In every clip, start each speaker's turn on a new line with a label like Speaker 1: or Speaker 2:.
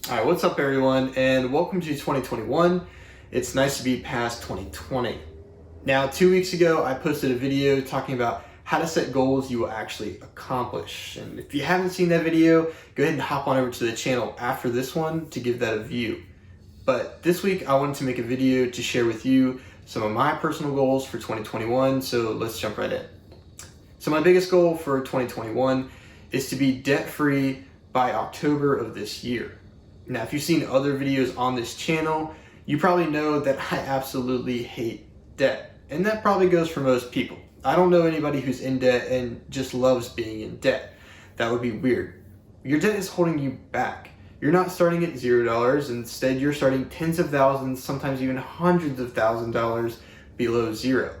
Speaker 1: All right, what's up everyone, and welcome to 2021. It's nice to be past 2020. Now, 2 weeks ago, I posted a video talking about how to set goals you will actually accomplish. And if you haven't seen that video, go ahead and hop on over to the channel after this one to give that a view. But this week, I wanted to make a video to share with you some of my personal goals for 2021, so let's jump right in. So my biggest goal for 2021 is to be debt-free by October of this year. Now, if you've seen other videos on this channel, you probably know that I absolutely hate debt. And that probably goes for most people. I don't know anybody who's in debt and just loves being in debt. That would be weird. Your debt is holding you back. You're not starting at $0. Instead, you're starting tens of thousands, sometimes even hundreds of $1,000s below zero.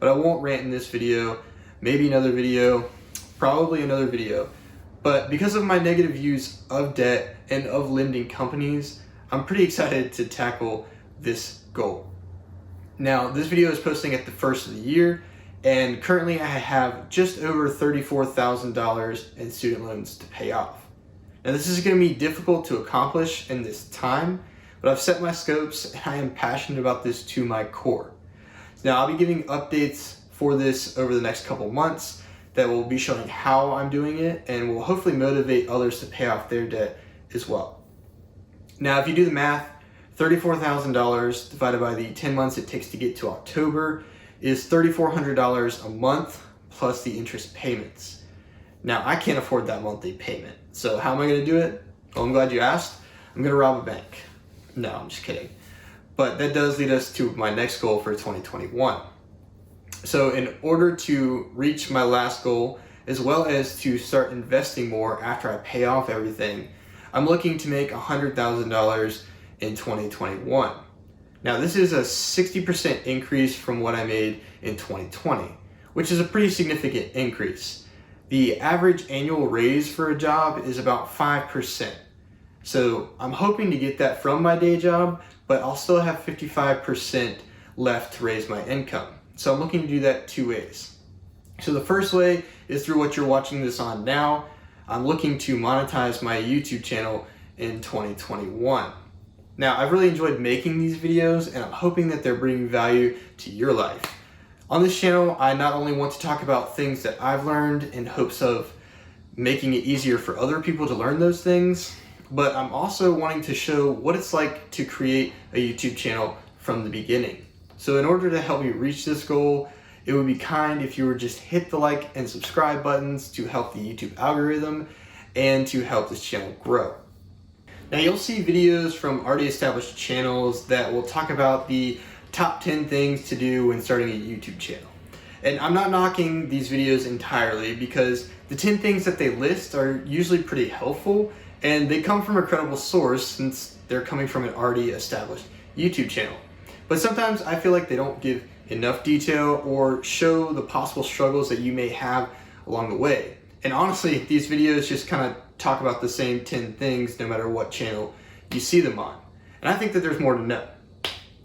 Speaker 1: But I won't rant in this video, maybe another video, probably another video. But because of my negative views of debt and of lending companies, I'm pretty excited to tackle this goal. Now, this video is posting at the first of the year, and currently I have just over $34,000 in student loans to pay off. Now, this is going to be difficult to accomplish in this time, but I've set my scopes and I am passionate about this to my core. Now, I'll be giving updates for this over the next couple months that will be showing how I'm doing it and will hopefully motivate others to pay off their debt as well. Now, if you do the math, $34,000 divided by the 10 months it takes to get to October is $3,400 a month plus the interest payments. Now, I can't afford that monthly payment. So how am I gonna do it? Well, I'm glad you asked. I'm gonna rob a bank. No, I'm just kidding. But that does lead us to my next goal for 2021. So in order to reach my last goal, as well as to start investing more after I pay off everything, I'm looking to make $100,000 in 2021. Now, this is a 60% increase from what I made in 2020, which is a pretty significant increase. The average annual raise for a job is about 5%. So I'm hoping to get that from my day job, but I'll still have 55% left to raise my income. So I'm looking to do that two ways. So the first way is through what you're watching this on now. I'm looking to monetize my YouTube channel in 2021. Now, I've really enjoyed making these videos and I'm hoping that they're bringing value to your life. On this channel, I not only want to talk about things that I've learned in hopes of making it easier for other people to learn those things, but I'm also wanting to show what it's like to create a YouTube channel from the beginning. So in order to help me reach this goal, it would be kind if you would just hit the like and subscribe buttons to help the YouTube algorithm and to help this channel grow. Now, you'll see videos from already established channels that will talk about the top 10 things to do when starting a YouTube channel. And I'm not knocking these videos entirely because the 10 things that they list are usually pretty helpful and they come from a credible source since they're coming from an already established YouTube channel. But sometimes I feel like they don't give enough detail or show the possible struggles that you may have along the way. And honestly, these videos just kind of talk about the same 10 things no matter what channel you see them on. And I think that there's more to know.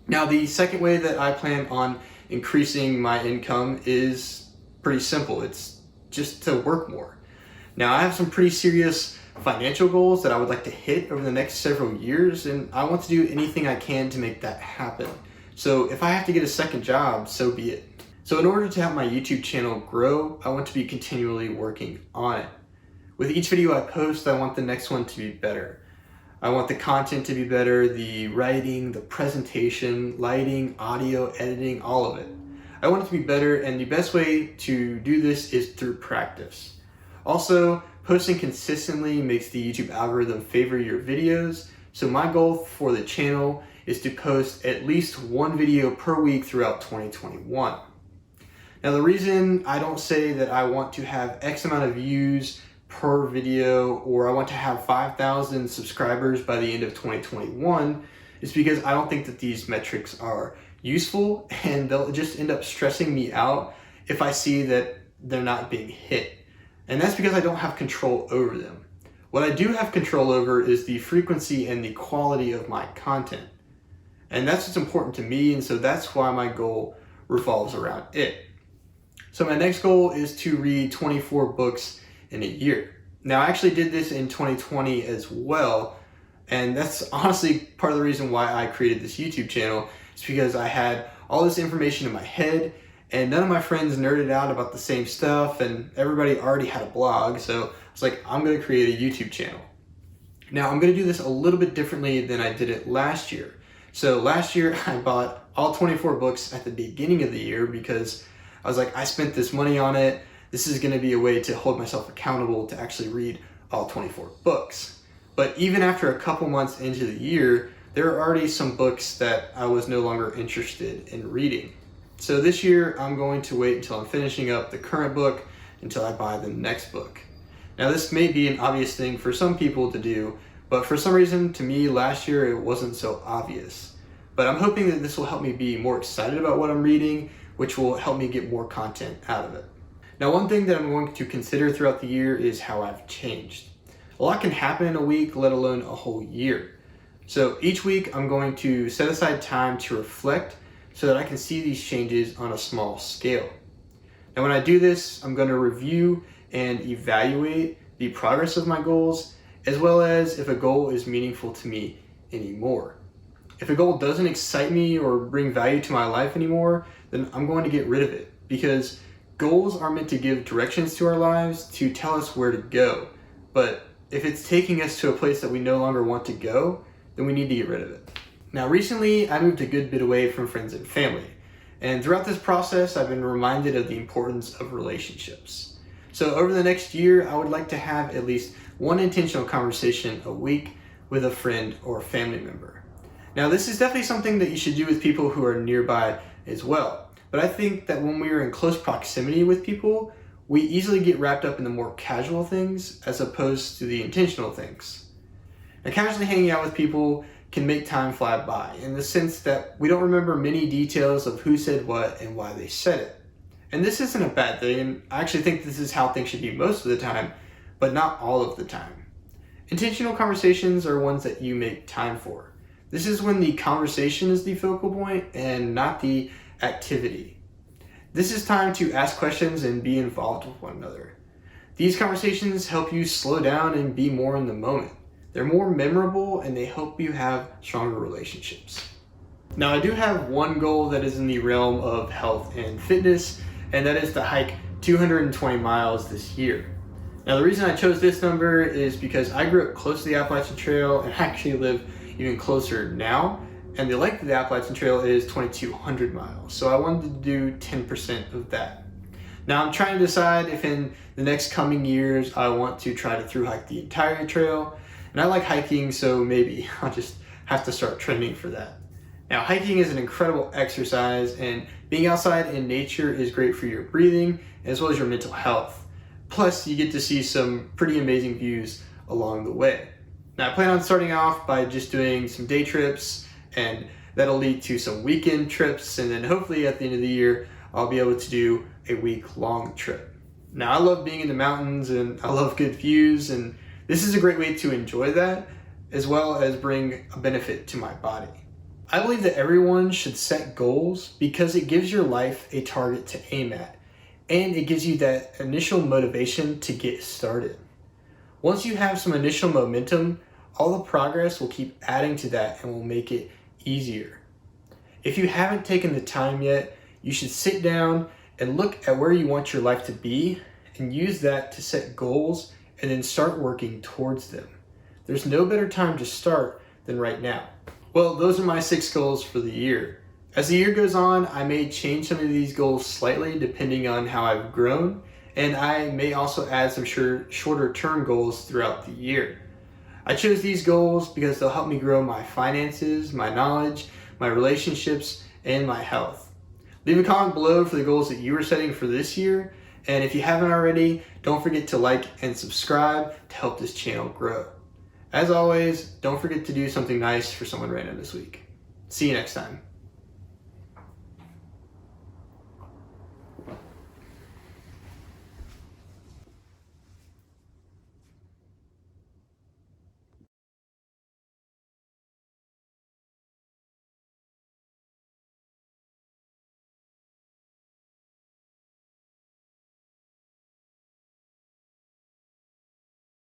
Speaker 1: Now, the second way that I plan on increasing my income is pretty simple. It's just to work more. Now, I have some pretty serious financial goals that I would like to hit over the next several years, and I want to do anything I can to make that happen. So if I have to get a second job, so be it. So in order to help my YouTube channel grow, I want to be continually working on it. With each video I post, I want the next one to be better. I want the content to be better, the writing, the presentation, lighting, audio, editing, all of it. I want it to be better, and the best way to do this is through practice. Also, posting consistently makes the YouTube algorithm favor your videos, so my goal for the channel is to post at least one video per week throughout 2021. Now, the reason I don't say that I want to have X amount of views per video or I want to have 5,000 subscribers by the end of 2021 is because I don't think that these metrics are useful and they'll just end up stressing me out if I see that they're not being hit. And that's because I don't have control over them. What I do have control over is the frequency and the quality of my content. And that's what's important to me, and so that's why my goal revolves around it. So my next goal is to read 24 books in a year. Now, I actually did this in 2020 as well, And that's honestly part of the reason why I created this YouTube channel. It's because I had all this information in my head and none of my friends nerded out about the same stuff and everybody already had a blog. So I was like, I'm gonna create a YouTube channel. Now I'm gonna do this a little bit differently than I did it last year. So last year I bought all 24 books at the beginning of the year because I was like, I spent this money on it. This is gonna be a way to hold myself accountable to actually read all 24 books. But even after a couple months into the year, there are already some books that I was no longer interested in reading. So this year, I'm going to wait until I'm finishing up the current book until I buy the next book. Now this may be an obvious thing for some people to do, but for some reason, to me, last year it wasn't so obvious. But I'm hoping that this will help me be more excited about what I'm reading, which will help me get more content out of it. Now, one thing that I'm going to consider throughout the year is how I've changed. A lot can happen in a week, let alone a whole year. So each week I'm going to set aside time to reflect so that I can see these changes on a small scale. Now when I do this, I'm going to review and evaluate the progress of my goals, as well as if a goal is meaningful to me anymore. If a goal doesn't excite me or bring value to my life anymore, then I'm going to get rid of it, because goals are meant to give directions to our lives, to tell us where to go. But if it's taking us to a place that we no longer want to go, then we need to get rid of it. Now recently, I moved a good bit away from friends and family. And throughout this process, I've been reminded of the importance of relationships. So over the next year, I would like to have at least one intentional conversation a week with a friend or family member. Now this is definitely something that you should do with people who are nearby as well. But I think that when we are in close proximity with people, we easily get wrapped up in the more casual things as opposed to the intentional things. Now, casually hanging out with people can make time fly by in the sense that we don't remember many details of who said what and why they said it. And this isn't a bad thing, and I actually think this is how things should be most of the time, but not all of the time. Intentional conversations are ones that you make time for. This is when the conversation is the focal point and not the activity. This is time to ask questions and be involved with one another. These conversations help you slow down and be more in the moment. They're more memorable and they help you have stronger relationships. Now I do have one goal that is in the realm of health and fitness, and that is to hike 220 miles this year. Now the reason I chose this number is because I grew up close to the Appalachian Trail and actually live even closer now. And the length of the Appalachian Trail is 2,200 miles. So I wanted to do 10% of that. Now I'm trying to decide if in the next coming years I want to try to thru hike the entire trail. And I like hiking, so maybe I'll just have to start training for that. Now hiking is an incredible exercise, and being outside in nature is great for your breathing as well as your mental health. Plus you get to see some pretty amazing views along the way. Now I plan on starting off by just doing some day trips, and that'll lead to some weekend trips, and then hopefully at the end of the year I'll be able to do a week-long trip. Now I love being in the mountains and I love good views, and this is a great way to enjoy that as well as bring a benefit to my body. I believe that everyone should set goals because it gives your life a target to aim at, and it gives you that initial motivation to get started. Once you have some initial momentum, all the progress will keep adding to that and will make it easier. If you haven't taken the time yet, you should sit down and look at where you want your life to be and use that to set goals and then start working towards them. There's no better time to start than right now. Well, those are my 6 goals for the year. As the year goes on, I may change some of these goals slightly depending on how I've grown, and I may also add some shorter term goals throughout the year. I chose these goals because they'll help me grow my finances, my knowledge, my relationships, and my health. Leave a comment below for the goals that you are setting for this year, and if you haven't already, don't forget to like and subscribe to help this channel grow. As always, don't forget to do something nice for someone random this week. See you next time.